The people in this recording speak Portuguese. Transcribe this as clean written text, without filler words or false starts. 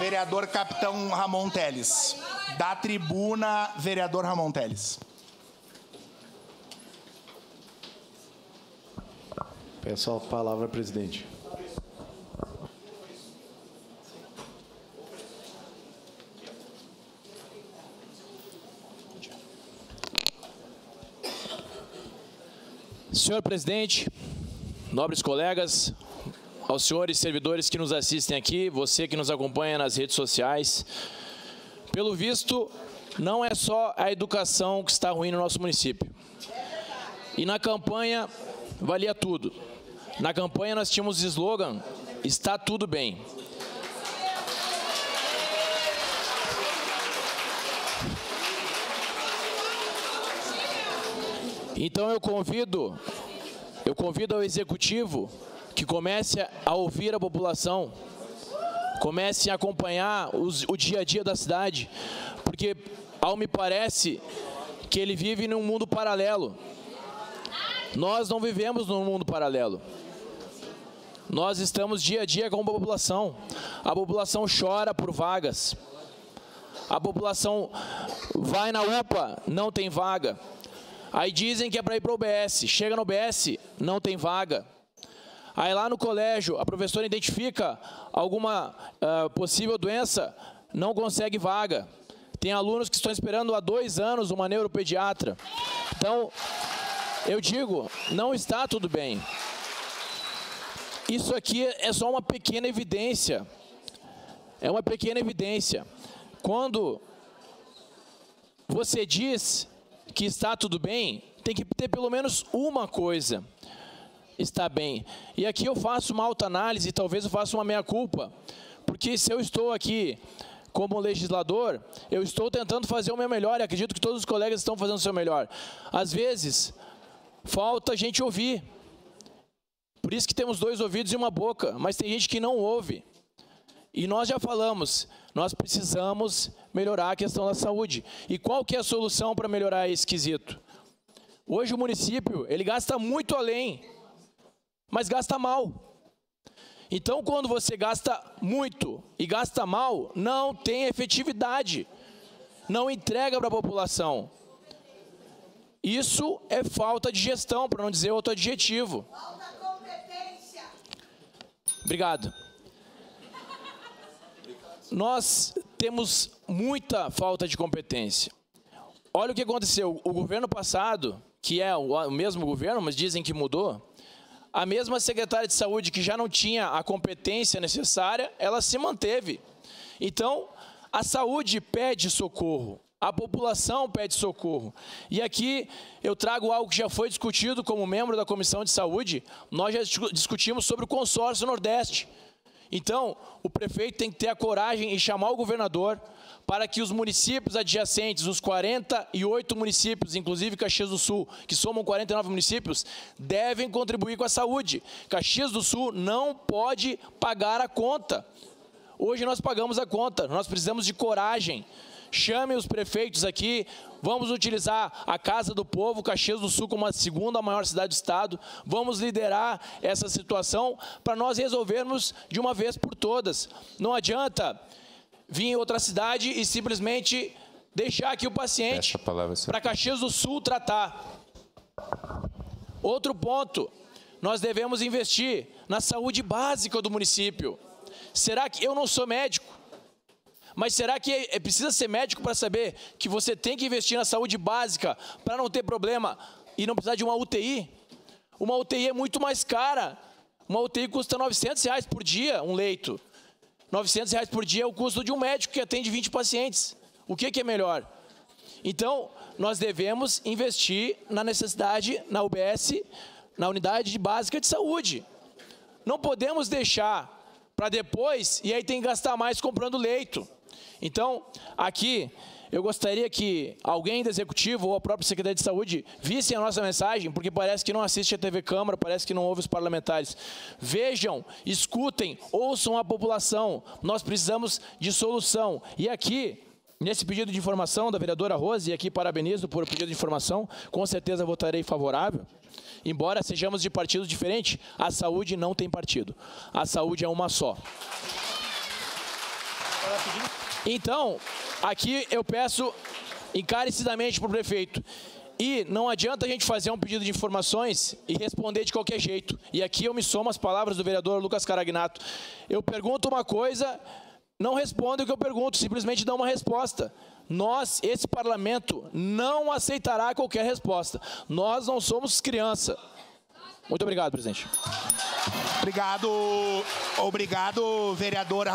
Vereador Capitão Ramon Teles. Da tribuna, vereador Ramon Teles. Peço a palavra, presidente. Senhor presidente, nobres colegas, aos senhores servidores que nos assistem aqui, você que nos acompanha nas redes sociais, pelo visto, não é só a educação que está ruim no nosso município. E na campanha, valia tudo. Na campanha nós tínhamos o slogan, está tudo bem. Então eu convido ao executivo que comece a ouvir a população, comece a acompanhar o dia a dia da cidade, porque, ao me parece, que ele vive num mundo paralelo. Nós não vivemos num mundo paralelo. Nós estamos dia a dia com a população. A população chora por vagas. A população vai na UPA, não tem vaga. Aí dizem que é para ir para o UBS. Chega no UBS, não tem vaga. Aí lá no colégio, a professora identifica alguma possível doença, não consegue vaga. Tem alunos que estão esperando há 2 anos uma neuropediatra. Então, eu digo, não está tudo bem. Isso aqui é só uma pequena evidência. É uma pequena evidência. Quando você diz que está tudo bem, tem que ter pelo menos uma coisa. Está bem. E aqui eu faço uma autoanálise, talvez eu faça uma meia-culpa. Porque se eu estou aqui como legislador, eu estou tentando fazer o meu melhor e acredito que todos os colegas estão fazendo o seu melhor. Às vezes, falta a gente ouvir. Por isso que temos 2 ouvidos e uma boca, mas tem gente que não ouve. E nós já falamos, nós precisamos melhorar a questão da saúde. E qual que é a solução para melhorar esse quesito? Hoje o município, ele gasta muito além, mas gasta mal. Então, quando você gasta muito e gasta mal, não tem efetividade, não entrega para a população. Isso é falta de gestão, para não dizer outro adjetivo. Falta competência. Obrigado. Nós temos muita falta de competência. Olha o que aconteceu. O governo passado, que é o mesmo governo, mas dizem que mudou, a mesma secretária de saúde que já não tinha a competência necessária, ela se manteve. Então, a saúde pede socorro, a população pede socorro. E aqui eu trago algo que já foi discutido como membro da Comissão de Saúde, nós já discutimos sobre o consórcio Nordeste. Então, o prefeito tem que ter a coragem e chamar o governador para que os municípios adjacentes, os 48 municípios, inclusive Caxias do Sul, que somam 49 municípios, devem contribuir com a saúde. Caxias do Sul não pode pagar a conta. Hoje nós pagamos a conta, nós precisamos de coragem. Chame os prefeitos aqui, vamos utilizar a Casa do Povo, Caxias do Sul, como a 2ª maior cidade do estado. Vamos liderar essa situação para nós resolvermos de uma vez por todas. Não adianta vir em outra cidade e simplesmente deixar aqui o paciente para Caxias do Sul tratar. Outro ponto, nós devemos investir na saúde básica do município. Será que eu não sou médico? Mas será que precisa ser médico para saber que você tem que investir na saúde básica para não ter problema e não precisar de uma UTI? Uma UTI é muito mais cara. Uma UTI custa R$900 por dia, um leito. R$900 por dia é o custo de um médico que atende 20 pacientes. O que é melhor? Então, nós devemos investir na necessidade, na UBS, na unidade básica de saúde. Não podemos deixar para depois e aí tem que gastar mais comprando leito. Então, aqui, eu gostaria que alguém do Executivo ou a própria Secretaria de Saúde vissem a nossa mensagem, porque parece que não assiste a TV Câmara, parece que não ouve os parlamentares. Vejam, escutem, ouçam a população. Nós precisamos de solução. E aqui, nesse pedido de informação da vereadora Rose, e aqui parabenizo por pedido de informação, com certeza votarei favorável. Embora sejamos de partidos diferentes, a saúde não tem partido. A saúde é uma só. Então, aqui eu peço encarecidamente para o prefeito. E não adianta a gente fazer um pedido de informações e responder de qualquer jeito. E aqui eu me somo às palavras do vereador Lucas Caragnato. Eu pergunto uma coisa, não responde o que eu pergunto, simplesmente dá uma resposta. Nós, esse parlamento, não aceitará qualquer resposta. Nós não somos criança. Muito obrigado, presidente. Obrigado, vereador.